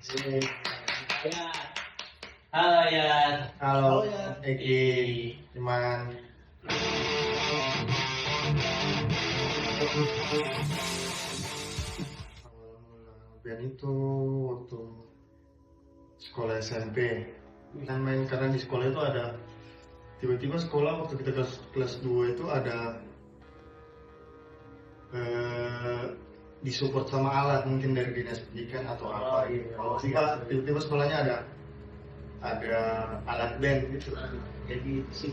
Ya. Halo ya. Halo, Eki, cuman band itu waktu sekolah SMP kita main karena di sekolah itu ada tiba-tiba sekolah waktu kita kelas 2 itu ada disupport sama alat mungkin dari dinas pendidikan atau apa gitu. Kalau tiba-tiba sekolahnya ada alat band gitu. Jadi sih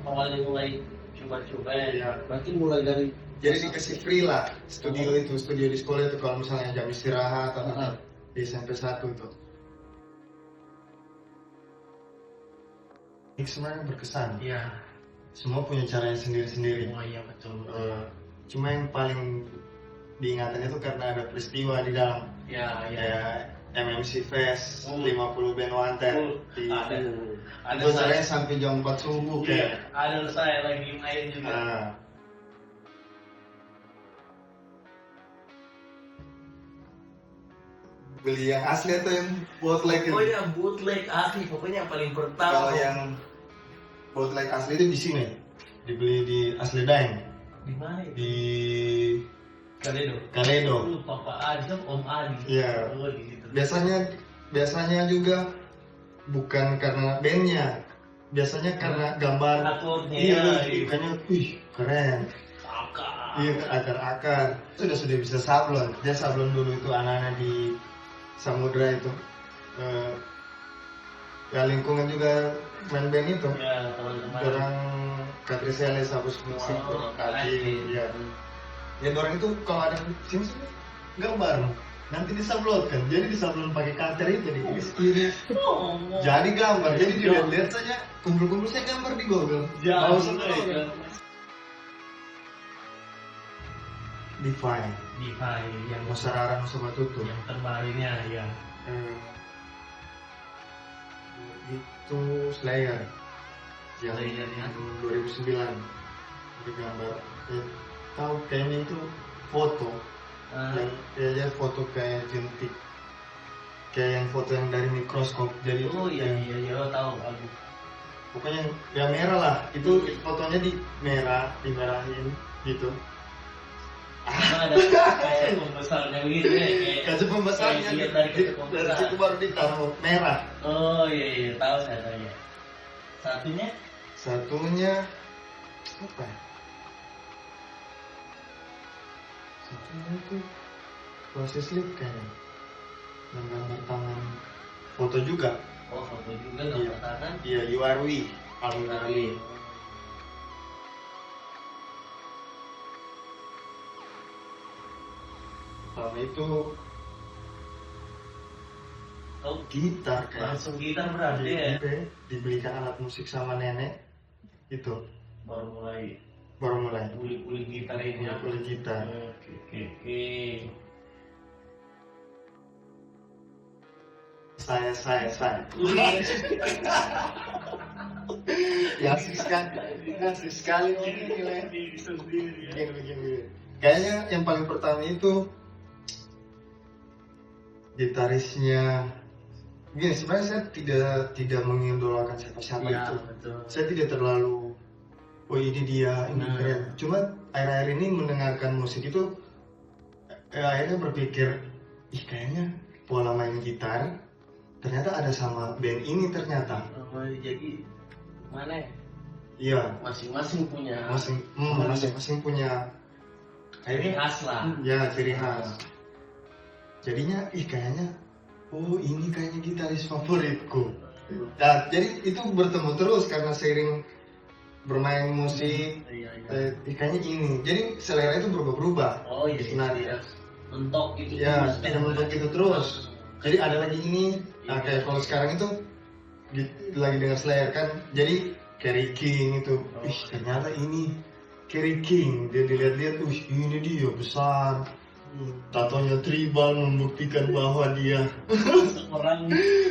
awalnya mulai coba-coba ya. Berarti mulai dari Jadi dikasih free lah studio di sekolah itu kalau misalnya jam istirahat atau di SMP 1 itu. Ini sebenarnya berkesan. ya. Semua punya caranya sendiri-sendiri. Oh iya betul. Cuma yang paling diingatan itu karena ada peristiwa di dalam. Ya. Kayak MMC Fest 50 band wanted di Ada itu saya sampai jam 4 subuh kayak. Ada saya lagi main juga. Beli yang asli atau yang bootleg itu? Oh ya bootleg asli, pokoknya yang paling pertama. Kalau yang bootleg asli itu di sini, dibeli di Asli Daeng. Di mana itu? Di Kaledo. Kaledo. Papa Adi, Om Adi. Iya. Oh, di situ. Biasanya juga bukan karena bandnya, biasanya karena gambar. Akurnya. Iya, kayaknya, wih keren. Akar. Iya, akar-akar. Sudah bisa sablon. Dia sablon dulu itu anak-anak di Samudra itu. Ya lingkungan juga main band itu. Ya, teman-teman. Orang Katriseles apa semua. Kaki, ya. Ya orang itu kalau ada sini gambar nanti disablonkan. Jadi disablon pakai cutter itu di jadi gambar. Jadi dilihat saja kumpul-kumpul saya gambar di Google. Mau semua. Defy yang Musarara Nusa Batutu. yang terbarunya ya. Itu Slayer yang Slayer, ya. 2009 digambar. Tahu kayaknya itu foto yang kayaknya foto kayak jentik, kayak yang foto yang dari mikroskop. Jadi iya tahu aku. pokoknya ya merah lah itu fotonya dimerahin gitu. Ada kayak pembesarnya gitu ya, Kaca pembesarnya dari dari situ baru ditaruh merah. Oh iya tahu saya tahu ya. Satunya apa ya? Satunya itu proses slip kayaknya yang gambar tangan foto juga. Oh foto juga gambar tangan. Iya Yuarwi Alwi. Pertama itu gitar kayak Langsung gitar berarti ya. Dibelikan alat musik sama nenek itu Baru mulai kulik-kulik gitar ini ya. kulik gitar. Oke. Saya ya asik sekali begini. Kayaknya yang paling pertama itu gitarisnya. Gini, sebenarnya saya tidak mengidolakan siapa-siapa Ya, itu. betul. Saya tidak terlalu, oh ini dia, ini keren. Cuma akhir-akhir ini mendengarkan musik itu, akhirnya berpikir, kayaknya pola main gitar ternyata ada sama band ini ternyata. Oh, jadi mana? Iya. Masing-masing punya. Masing-masing punya. Ciri khas lah. Ya, ciri khas. Jadinya, kayaknya, oh ini kayaknya gitaris favoritku. Nah, jadi itu bertemu terus karena seiring bermain musik. Iya. Kayaknya ini. Jadi selera itu berubah-ubah. Oh iya. Sebenarnya. Mentok gitu. Ya, tidak mentok itu terus. Jadi ada lagi ini. Nah, kayak kalau sekarang itu lagi dengar Slayer kan. Jadi Kerry King itu. Ternyata ini Kerry King. Dia dilihat-lihat, ini dia besar. Tatonya tribal membuktikan bahwa dia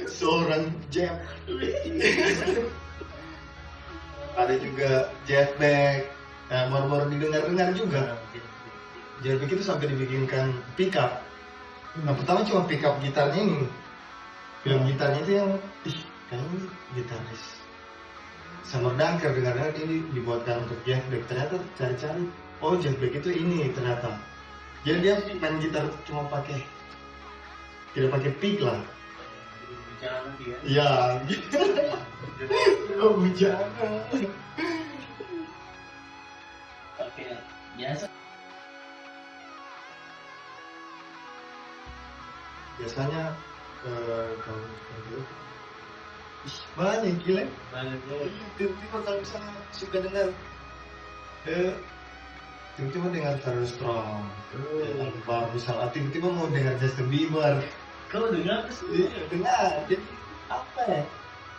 seorang Jeff. Ada juga Jeff Beck. Nah, baru-baru didengar-dengar juga. Jeff Beck itu sampai dibikinkan pickup. Nah, pertama cuma pickup gitarnya ini. Film gitarnya itu yang kayaknya ini gitaris Summer Dunker, dengar-dengar ini dibuatkan untuk Jeff Beck. Ternyata cari-cari, oh Jeff Beck itu ini ternyata. Jadi dia main gitar cuma tidak pakai pick lah. Bicara nanti ya. Iya, gitu. Oh bujana. Oke, biasa. Biasanya kalau banyak gila. Banyak banget. Tiba-tiba kalau misalnya suka dengar tiba-tiba dengar Terus Strong, baru misalnya tiba-tiba mau dengar Justin Bieber. Kau dengar sih? Dengar, jadi apa ya?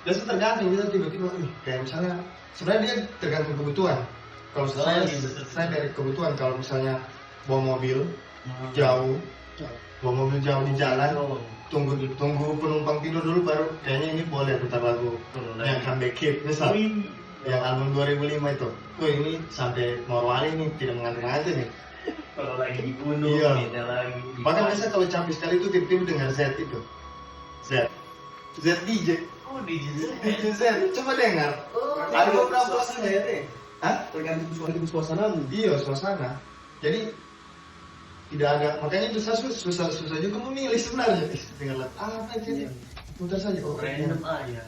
Biasa tergantung kita tiba-tiba, kayak misalnya sebenarnya dia tergantung kebutuhan. Kalau saya dari kebutuhan, kalau misalnya bawa mobil jauh di jalan, tunggu penumpang tidur dulu baru kayaknya ini boleh putar lagu yang Comeback Kid misal yang album 2005 itu. Ini sampai Morwali nih tidak mengantuk-ngantuk nih. Kalau lagi dibunuh, Iya. beda lagi. Bahkan biasa kalau capek sekali itu tiba-tiba dengar Z itu. Z DJ. Oh, DJ. DJ Z. Coba dengar. Ada beberapa suasana ya deh. Hah? Tergantung suasana. Iya, suasana. Jadi tidak ada, makanya itu saya susah juga memilih sebenarnya. Dengar lagu apa jadi putar saja. Oh, Random aja.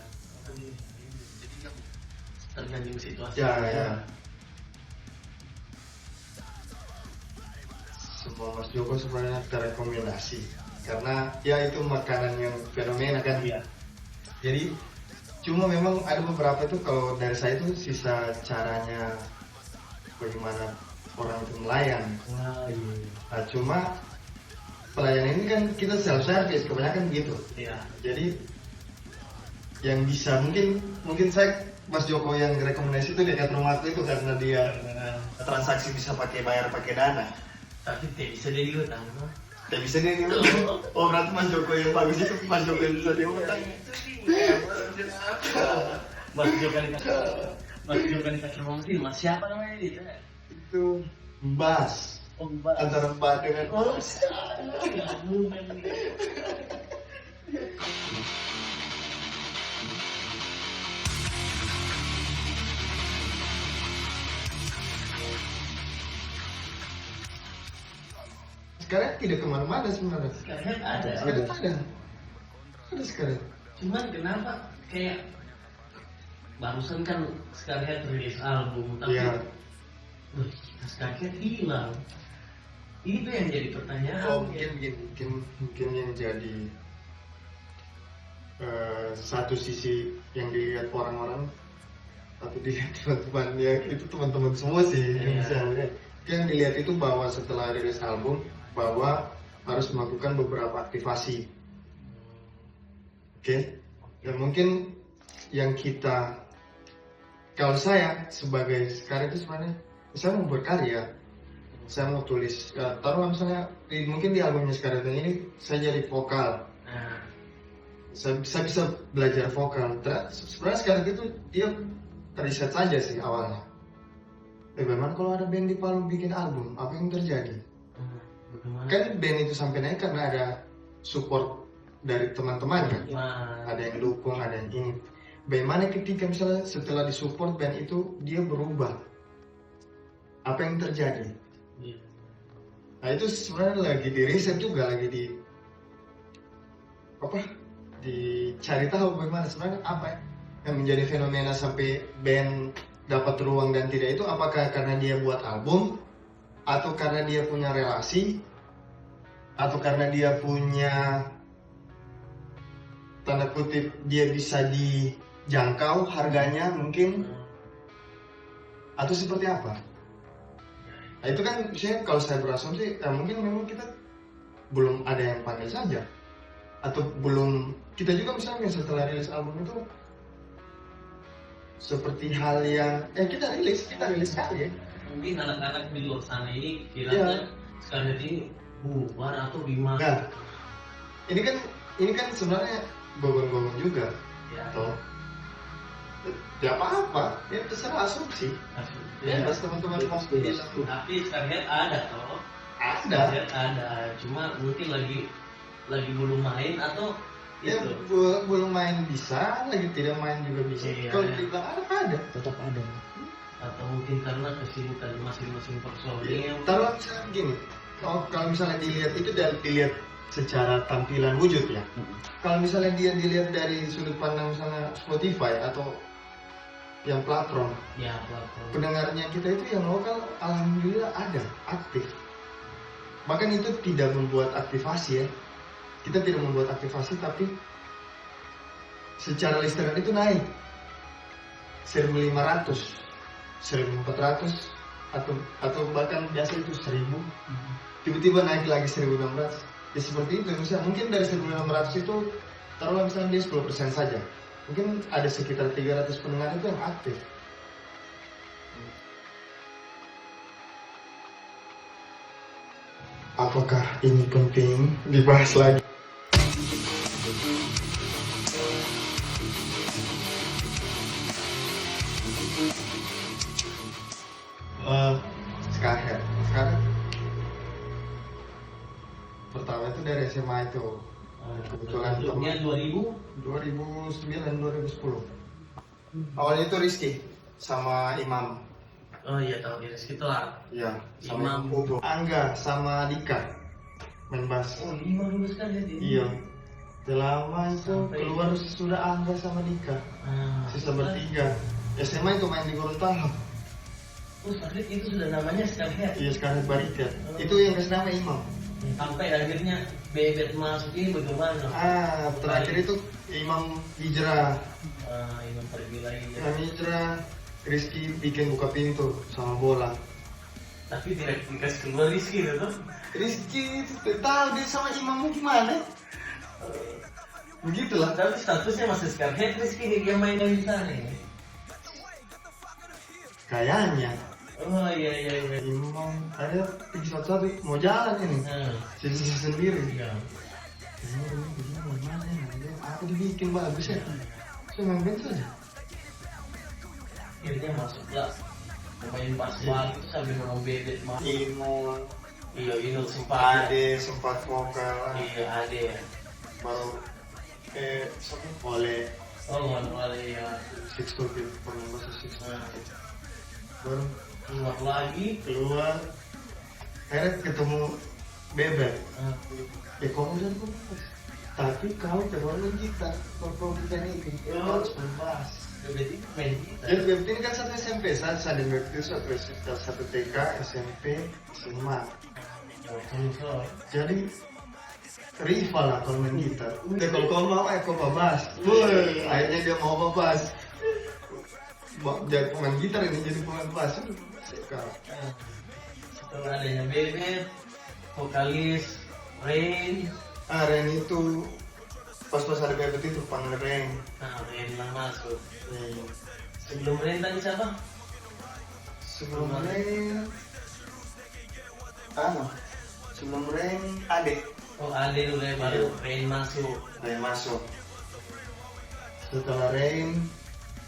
Jadi kan tergantung situasi. Ya. Semua Mas Joko sebenarnya terrekomendasi karena ya itu makanan yang fenomena kan. Iya. Jadi cuma memang ada beberapa itu kalau dari saya itu sisa caranya bagaimana orang itu melayan. Nah, iya. Nah, cuma pelayanan ini kan kita self service kebanyakan begitu. Iya. Jadi yang bisa mungkin saya Mas Joko yang rekomendasi itu dekat rumahku itu karena dia transaksi bisa bayar pakai dana. Tapi tidak bisa jadi utang. Tidak bisa dia oh berarti Mas Joko yang bagus itu Mas Joko yang bisa diutang. Mas Joko kan kasih Mas siapa namanya dia? Itu Mbas. Oh, Mbak. Antara Mbak dengan sekarang tidak kemana-mana sebenarnya. Sekarang ada. Ada sekarang. Cuman kenapa kayak barusan kan sekarang rilis album tapi Iya. sekarang hilang. Itu yang jadi pertanyaan. Oh mungkin yang jadi satu sisi yang dilihat orang-orang atau dilihat teman-teman ya itu teman-teman semua sih misalnya yang dilihat itu bahwa setelah rilis album bahwa harus melakukan beberapa aktivasi. Oke. Dan mungkin yang kita kalau saya sebagai sekarang itu sebenarnya saya mau berkarya, saya mau tulis taruh misalnya mungkin di albumnya sekarang ini saya jadi vokal. Nah, Saya bisa belajar vokal. Sebenarnya sekarang itu dia riset saja sih awalnya. Bagaimana kalau ada band di Palu bikin album, apa yang terjadi? bagaimana? Kan band itu sampai naik karena ada support dari teman-teman kan. Nah, Ada yang dukung, ada yang ini. Bagaimana ketika misalnya setelah disupport band itu dia berubah? Apa yang terjadi? iya. Nah itu sebenarnya lagi di riset juga, lagi dicari tahu bagaimana sebenarnya apa yang menjadi fenomena sampai band dapat ruang dan tidak itu, apakah karena dia buat album atau karena dia punya relasi atau karena dia punya tanda kutip dia bisa dijangkau harganya mungkin atau seperti apa. Nah itu kan misalnya kalau saya berasumsi mungkin memang kita belum ada yang pandai saja atau belum kita juga misalnya setelah rilis album itu seperti hal yang kita rilis sekali ya. Mungkin anak-anak di luar sana ini Iya. kiranya sekarang ini bubar atau gimana? Nah ini kan sebenarnya gongong juga Ya, atau ya apa ya terserah asumsi ya pas teman-teman pasti bilang tapi sekarang ada toh. ada Ada, cuma mungkin lagi belum main atau Ya belum main bisa, lagi tidak main juga bisa. Iya. Kalau dibilang ada. Tetap ada. Atau mungkin karena kesibukan masing-masing personil. Taruh misalnya gini, kalau misalnya dilihat itu dari dilihat secara tampilan wujud ya. Kalau misalnya dia dilihat dari sudut pandang misalnya Spotify atau yang platform, Ya, platform. pendengarnya kita itu yang lokal alhamdulillah ada, aktif. Bahkan itu tidak membuat aktivasi ya. Kita tidak membuat aktivasi tapi secara listener itu naik 1.500, 1.400 atau bahkan biasa itu 1.000. Tiba-tiba naik lagi 1.600. Ya seperti itu, misalnya mungkin dari 1.600 itu taruhlah misalnya dia 10% saja. Mungkin ada sekitar 300 pendengar itu yang aktif. Apakah ini penting dibahas lagi? Sekarang pertama itu dari SMA itu. Kebetulan Masuknya 2000. 2009 2010. Awalnya itu Rizky sama Imam. Oh iya, tahu di Rizky telat. Ya, sama Imam. Hugo. Angga sama Dika main bass. Oh, 5 lulus kan ya dia? Iya. Selama itu Sampai- keluar sudah Angga sama Dika. Sisa bertiga. SMA itu main di Gorontalo. Oh, Scarlett itu sudah namanya Scarlett. Iya, sekarang Barikat. Itu yang kasih nama Imam. Sampai akhirnya Bebet masuk ini bagaimana? Terakhir itu Imam hijrah. Imam pergi lagi. Imam hijrah. Rizky bikin buka pintu sama bola. Tapi tidak dikasih keluar Rizky itu. Rizky tahu dia sama Imam gimana? Begitulah. Tapi statusnya masih Scarlett Rizky nih, dia main di sana ya. Kayaknya Oh iya. Imam ada pergi satu-satu mau jalan ini. Sisi sendiri. Iya. Apa dibikin bagus ya? Saya main band saja. Akhirnya masuklah pemain bass waktu sambil ngomong Bebet mah. Imam, Iya, Inul sempat. Ade sempat vokal. Iya, ada ya. Baru siapa? Oleh Oh, ada ya. Sixto gitu, pemain bahasa Sixto. Nah, Baru keluar lagi. keluar. Akhirnya ketemu Bebek. Ah, Kamu udah bagus. Tapi kau terlalu gitar. Kalau kita ini harus berbahas. Bebet itu main kita. Jadi Bebek ini kan satu SMP, saya dan Bebek itu satu TK, SMP, SMA. Jadi rival lah kalau main gitar. Udah kalau kau mau, kau babas. Woi, akhirnya dia mau babas. Jadi pemain gitar ini jadi pemain bass. Sekarang. Setelah adanya Bebet, vokalis Rain. Ren itu pas ada Bebek itu panggil Ren. Nah, Rain lah masuk. Nih, Sebelum Rain tadi siapa? sebelum Ren, sebelum Ren Ade. Oh, Ade dulu ya, baru Rain masuk. Ren masuk. Setelah Ren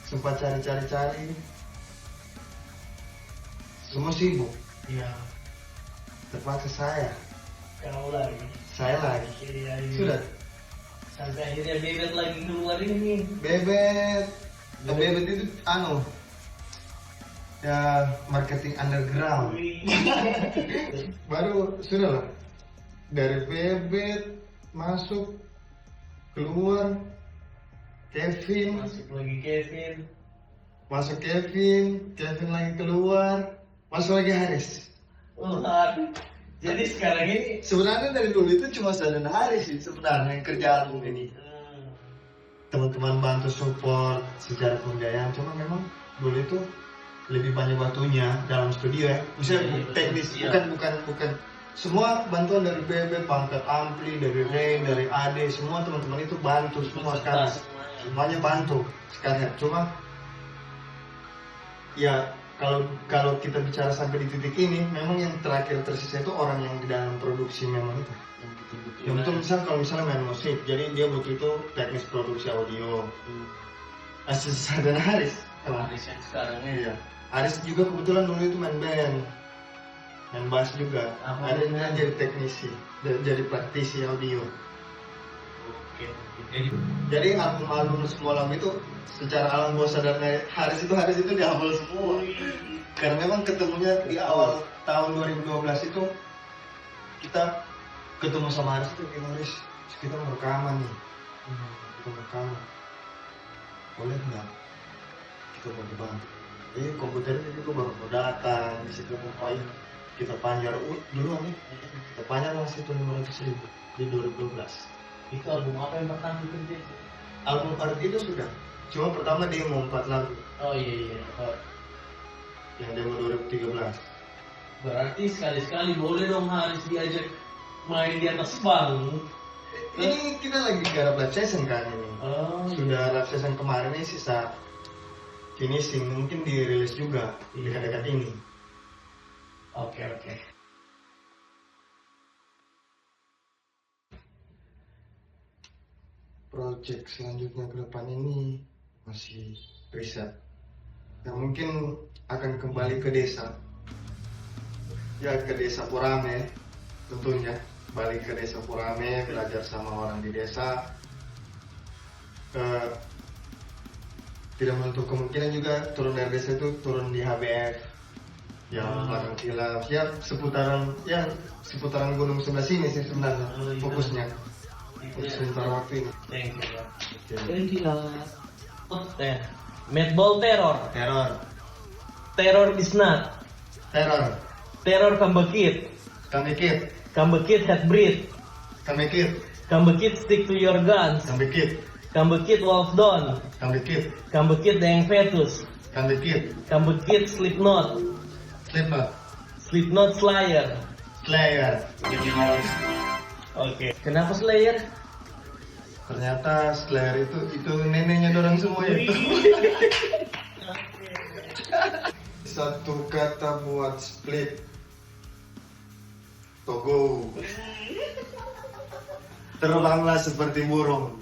sempat cari-cari, semua sibuk. Iya. Terpaksa Kau lagi. saya lagi. Iya. Sudah. Sampai akhirnya Bebet lagi keluar ini. Bebet itu ya marketing underground. Baru sudah lah. Dari Bebet masuk keluar Kevin, Masuk lagi Kevin lagi keluar, masuk lagi Haris. Oh, aduh. Jadi sekarang ini Sebenarnya dari dulu itu cuma saya dan Haris sih sebenarnya yang kerja album ini. Teman-teman bantu support secara pembiayaan, cuma memang dulu itu lebih banyak batunya dalam studio ya. Misalnya Iya, teknis, iya. bukan semua bantuan dari Bebek, pangkat ampli, dari Rain, dari Ade, semua teman-teman itu bantu semua sekarang. Semuanya bantu sekarang. Cuma ya kalau kita bicara sampai di titik ini, memang yang terakhir tersisa itu orang yang di dalam produksi memang itu. Yang betul kalau misalnya main musik, jadi dia butuh itu teknis produksi audio. Asisten dan Haris. Haris yang sekarang ya. Iya. Haris juga kebetulan dulu itu main band, main bass juga. Apa Ada band? yang jadi teknisi, jadi praktisi audio. Oke. Jadi album semalam itu secara alam bawah sadar Haris itu dihafal semua. Karena memang ketemunya di awal tahun 2012 itu kita ketemu sama Haris itu, Haris kita mau rekaman nih. Kita mau rekaman. Boleh nggak? Kita mau dibantu. Komputernya itu baru mau datang, di situ mau kita panjar dulu nih. Kita panjar langsung itu 500.000 di 2012. Itu album apa yang pertama dikerjain? Album art itu sudah, cuma pertama demo 4 lagu, Oh iya. Oh. yang demo 2013. Berarti sekali-sekali boleh dong Haris diajak main di atas panggung. Ini kita lagi garap live session kan ini. Oh, Sudah live session kemarin ini sisa finishing, mungkin dirilis juga dekat-dekat ini. Oke. Project selanjutnya ke depan ini masih riset. Ya mungkin akan kembali ke desa. Ya ke desa Purame tentunya. Balik ke desa Purame, belajar sama orang di desa. Tidak menutup kemungkinan juga turun dari desa itu turun di HBF yang belakang kilap. Ya seputaran gunung sebelah sini sih sebenarnya fokusnya. Untuk sementara waktu ini. Thank you. Madball terror. Terror is not. Terror kambekit. Kambekit head breed. Kambekit stick to your guns. Kambekit wolf down. Kambekit deng fetus. Kambekit slipknot. Slipknot slayer. Oke. Kenapa Slayer? Ternyata Slayer itu neneknya dorang semua itu. Satu kata buat split. Togo. Terbanglah seperti burung.